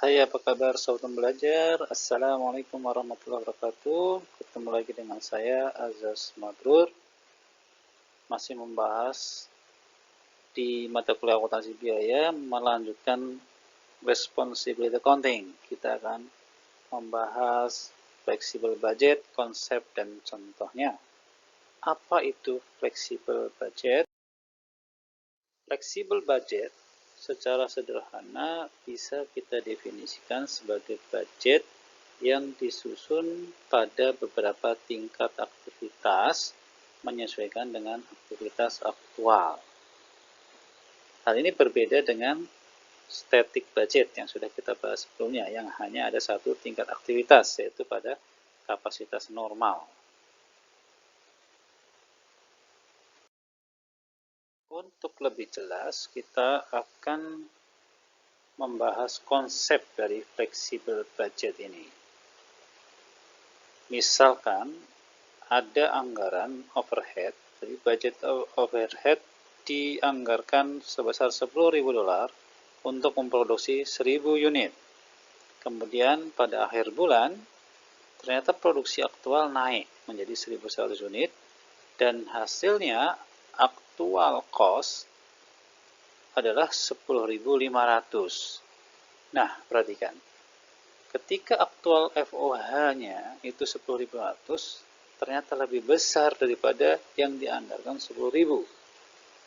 Hai, apa kabar Sobat Belajar? Assalamualaikum warahmatullahi wabarakatuh. Ketemu lagi dengan saya, Azaz Mabrur. Masih membahas di mata kuliah akuntansi biaya, melanjutkan responsibility accounting. Kita akan membahas flexible budget, konsep dan contohnya. Apa itu flexible budget? Flexible budget secara sederhana bisa kita definisikan sebagai budget yang disusun pada beberapa tingkat aktivitas menyesuaikan dengan aktivitas aktual. Hal ini berbeda dengan static budget yang sudah kita bahas sebelumnya, yang hanya ada satu tingkat aktivitas, yaitu pada kapasitas normal. Untuk lebih jelas, kita akan membahas konsep dari flexible budget ini. Misalkan ada anggaran overhead, jadi budget overhead dianggarkan sebesar $10.000 untuk memproduksi 1000 unit. Kemudian pada akhir bulan, ternyata produksi aktual naik menjadi 1100 unit dan hasilnya aktual cost adalah 10.500. Nah, perhatikan. Ketika aktual FOH-nya itu 10.500, ternyata lebih besar daripada yang dianggarkan 10.000,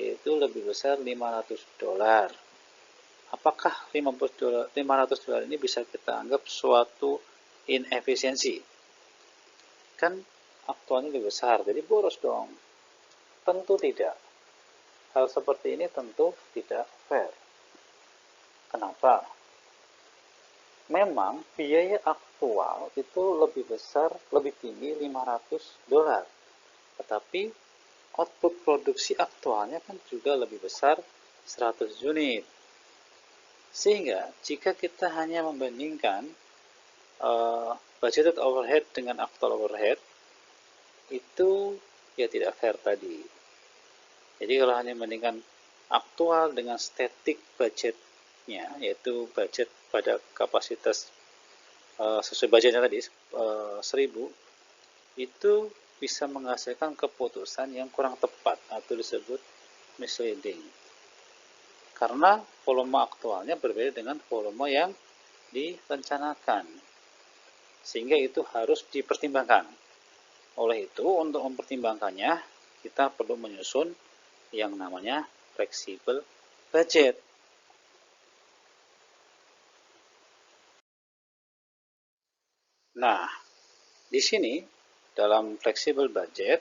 yaitu lebih besar $500. Apakah $500 ini bisa kita anggap suatu inefisiensi? Kan aktualnya lebih besar, jadi boros dong. Tentu tidak. Hal seperti ini tentu tidak fair. Kenapa? Memang biaya aktual itu lebih besar, lebih tinggi $500. Tetapi output produksi aktualnya kan juga lebih besar 100 unit. Sehingga jika kita hanya membandingkan budgeted overhead dengan actual overhead, itu ya tidak fair tadi. Jadi kalau hanya membandingkan aktual dengan static budgetnya, yaitu budget pada kapasitas sesuai budgetnya tadi 1000, itu bisa menghasilkan keputusan yang kurang tepat atau disebut misleading. Karena volume aktualnya berbeda dengan volume yang direncanakan. Sehingga itu harus dipertimbangkan. Oleh itu, untuk mempertimbangkannya, kita perlu menyusun yang namanya flexible budget. Nah, di sini dalam flexible budget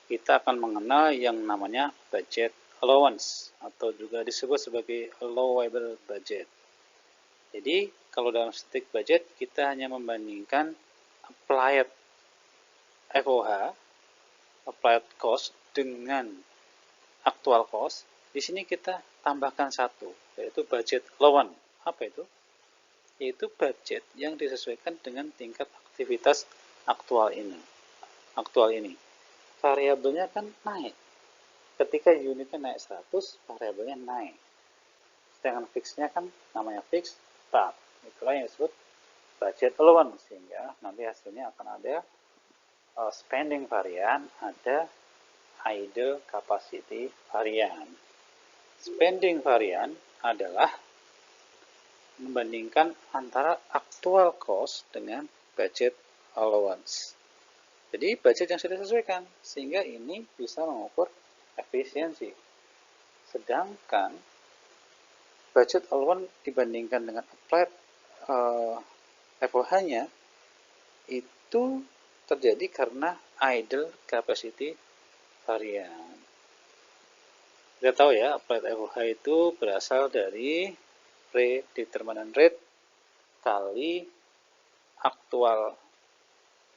kita akan mengenal yang namanya budget allowance atau juga disebut sebagai allowable budget. Jadi, kalau dalam static budget kita hanya membandingkan applied FOH, applied cost dengan actual cost. Di sini kita tambahkan satu, yaitu budget allowance. Apa itu? Yaitu budget yang disesuaikan dengan tingkat aktivitas aktual ini. Variabelnya kan naik. Ketika unitnya naik 100, variabelnya naik. Sedangkan fixnya kan namanya fix tab. Itulah yang disebut budget allowance, sehingga nanti hasilnya akan ada spending varian, ada idle capacity varian. Spending varian adalah membandingkan antara actual cost dengan budget allowance. Jadi budget yang sudah disesuaikan, sehingga ini bisa mengukur efisiensi. Sedangkan budget allowance dibandingkan dengan applied FOH-nya itu terjadi karena idle capacity varian. Kita tahu ya, applied FOH itu berasal dari predeterminant rate kali aktual,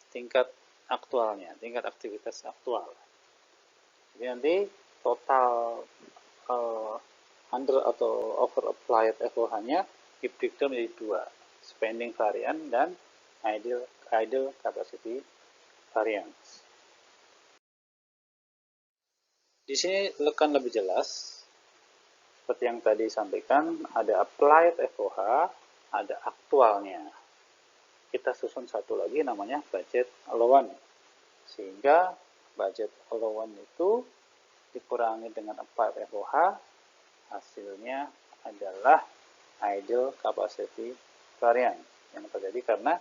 tingkat aktualnya, tingkat aktivitas aktual. Jadi nanti total under atau over applied FOH-nya di-breakdown menjadi dua, spending varian dan idle capacity variance. Di sini akan lebih jelas, seperti yang tadi disampaikan, ada applied FOH, ada aktualnya. Kita susun satu lagi namanya budget allowance. Sehingga budget allowance itu dikurangi dengan 4 FOH, hasilnya adalah idle capacity variance yang terjadi karena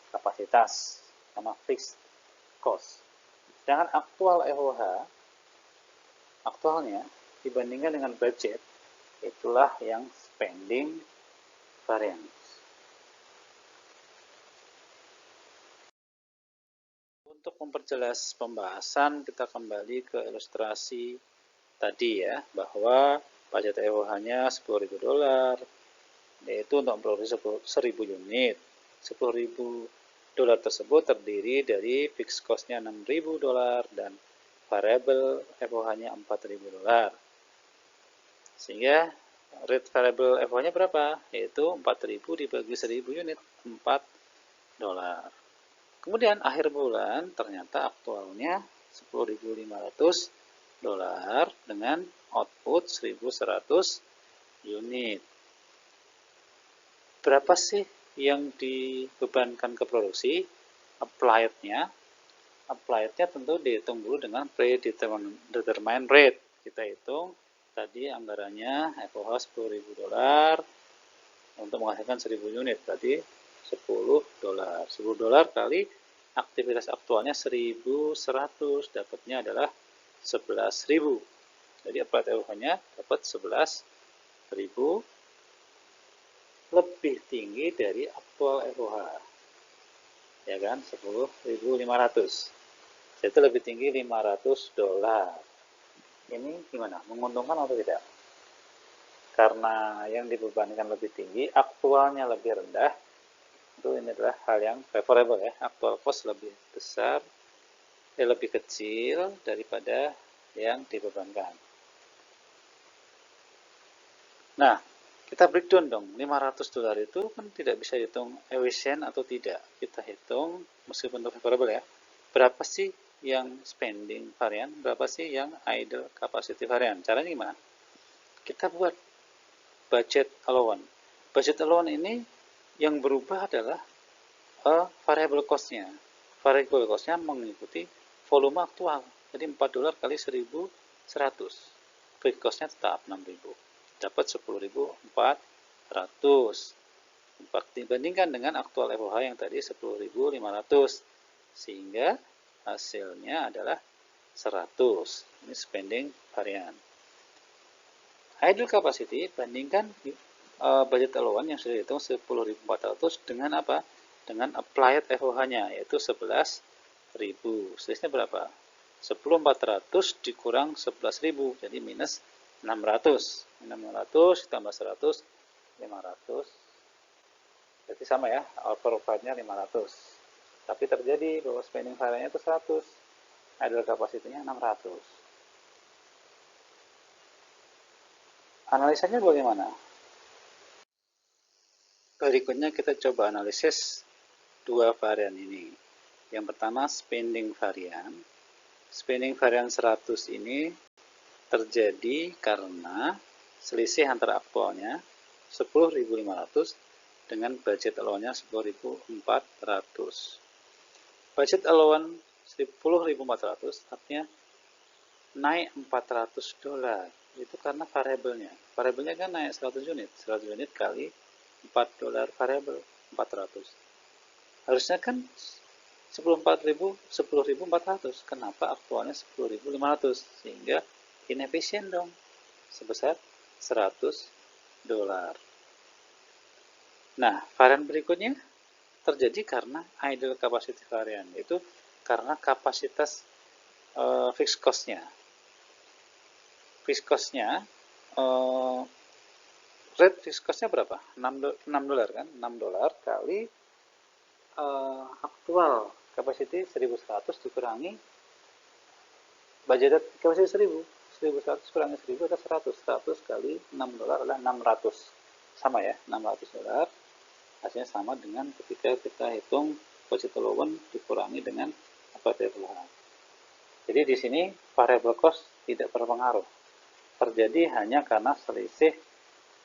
kapasitas, karena fixed cost. Sedangkan aktual FOH, aktualnya dibandingkan dengan budget, itulah yang spending variance. Untuk memperjelas pembahasan, kita kembali ke ilustrasi tadi ya, bahwa budget FOH-nya $10.000, yaitu untuk memproduksi 1.000 unit. $10.000 tersebut terdiri dari fixed cost-nya $6.000 dan variable FOH-nya $4.000. Sehingga rate variable FOH-nya berapa? Yaitu 4.000 dibagi 1.000 unit, $4. Kemudian akhir bulan ternyata aktualnya $10.500 dengan output 1.100 unit. Berapa sih yang dibebankan ke produksi? Applied-nya tentu dihitung dulu dengan predetermined rate. Kita hitung tadi anggarannya FOH $10.000 untuk menghasilkan 1.000 unit, berarti $10. $10 kali aktivitas aktualnya 1.100, dapatnya adalah 11.000. Jadi applied FOH-nya dapat 11.000, lebih tinggi dari aktual FOH. Ya kan, 10.500. Jadi lebih tinggi $500. Ini gimana? Menguntungkan atau tidak? Karena yang dibebankan lebih tinggi, aktualnya lebih rendah, itu ini adalah hal yang favorable ya. Actual cost lebih besar, lebih kecil daripada yang dibebankan. Nah, kita breakdown dong. $500 itu kan tidak bisa hitung efisien atau tidak. Kita hitung meskipun itu favorable ya. Berapa sih yang spending varian, berapa sih yang idle capacity varian? Caranya gimana? Kita buat budget allowance. Budget allowance ini yang berubah adalah variable cost-nya. Variable cost-nya mengikuti volume aktual. Jadi $4 kali 1.100. Fixed cost-nya tetap 6.000. Dapat 10.400. Dibandingkan dengan aktual FOH yang tadi 10.500. Sehingga hasilnya adalah 100. Ini spending varian. Idle capacity bandingkan budget allowance yang sudah dihitung 10.400 dengan apa? Dengan applied FOH-nya, yaitu 11.000. Selisihnya berapa? 10.400 dikurang 11.000, jadi minus 600. 600 ditambah 100, 500. Berarti sama ya, output nya 500. Tapi terjadi bahwa spending variannya itu 100. Idle capacity-nya 600. Analisanya bagaimana? Berikutnya kita coba analisis dua varian ini. Yang pertama spending varian. Spending varian 100 ini terjadi karena selisih antara aktualnya 10.500 dengan budget allowance-nya 10.400. Budget allowance 10.400 artinya naik $400. Itu karena variabelnya. Variabelnya kan naik 100 unit. 100 unit kali $4 variabel, 400. Harusnya kan 10.400. Kenapa aktualnya 10.500? Sehingga inefisien dong. Sebesar $100. Nah, varian berikutnya terjadi karena idle capacity varian. Itu karena kapasitas fixed cost-nya. Fixed cost-nya rate fixed cost-nya berapa? $6 kan? $6 kali aktual capacity 1.100 dikurangi budget capacity 1.000. 1.100 kurangi 1.000 adalah 100. 100 kali $6 adalah 600. Sama ya, $600. Hasilnya sama dengan ketika kita hitung budget allowance dikurangi dengan variable. Jadi di sini variable cost tidak berpengaruh. Terjadi hanya karena selisih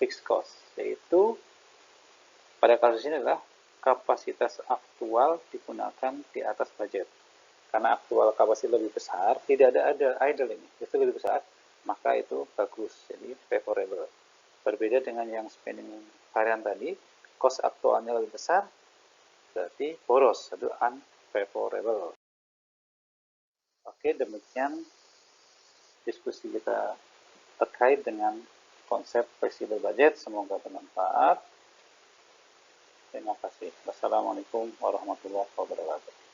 fixed cost, yaitu pada kasus ini adalah kapasitas aktual digunakan di atas budget. Karena aktual kapasitas lebih besar, tidak ada idle ini, itu lebih besar, maka itu bagus, jadi favorable. Berbeda dengan yang spending varian tadi, cost aktualnya lebih besar, berarti boros, itu unfavorable. Oke, demikian diskusi kita terkait dengan konsep flexible budget. Semoga bermanfaat. Terima kasih. Wassalamualaikum warahmatullahi wabarakatuh.